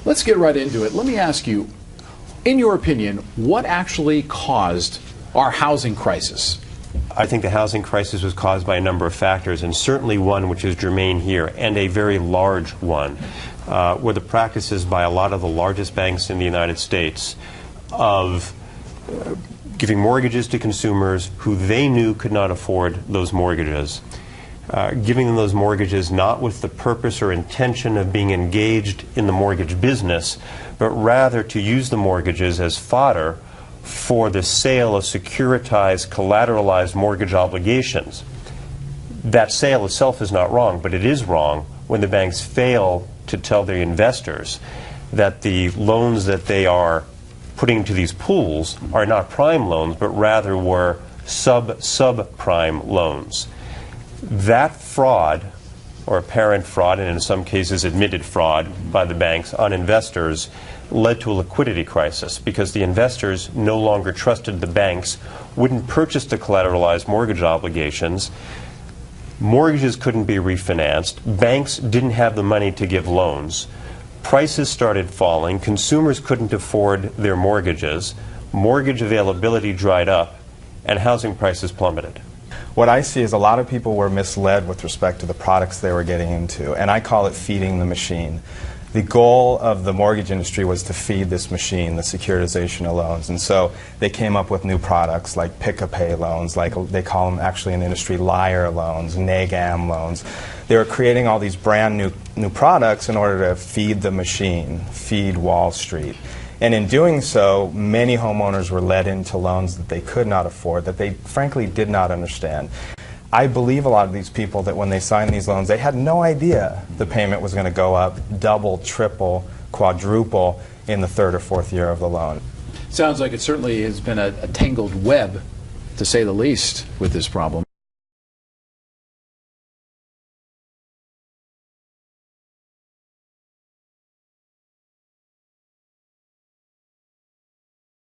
Let's get right into it. Let me ask you, in your opinion, what actually caused our housing crisis? I think the housing crisis was caused by a number of factors, and certainly one which is germane here, and a very large one, were the practices by a lot of the largest banks in the United States of giving mortgages to consumers who they knew could not afford those mortgages, giving them those mortgages not with the purpose or intention of being engaged in the mortgage business, but rather to use the mortgages as fodder for the sale of securitized, collateralized mortgage obligations. That sale itself is not wrong, but it is wrong when the banks fail to tell their investors that the loans that they are putting into these pools are not prime loans, but rather were subprime loans. That fraud, or apparent fraud, and in some cases admitted fraud by the banks on investors, led to a liquidity crisis because the investors no longer trusted the banks, wouldn't purchase the collateralized mortgage obligations. Mortgages couldn't be refinanced. Banks didn't have the money to give loans. Prices started falling. Consumers couldn't afford their mortgages. Mortgage availability dried up, and housing prices plummeted. What I see is a lot of people were misled with respect to the products they were getting into, and I call it feeding the machine. The goal of the mortgage industry was to feed this machine, the securitization of loans, and so they came up with new products like pick-a-pay loans, like they call them actually in the industry liar loans, NAGAM loans. They were creating all these brand new products in order to feed the machine, feed Wall Street. And in doing so, many homeowners were led into loans that they could not afford, that they frankly did not understand. I believe a lot of these people that when they signed these loans, they had no idea the payment was going to go up double, triple, quadruple in the third or fourth year of the loan. Sounds like it certainly has been a tangled web, to say the least, with this problem.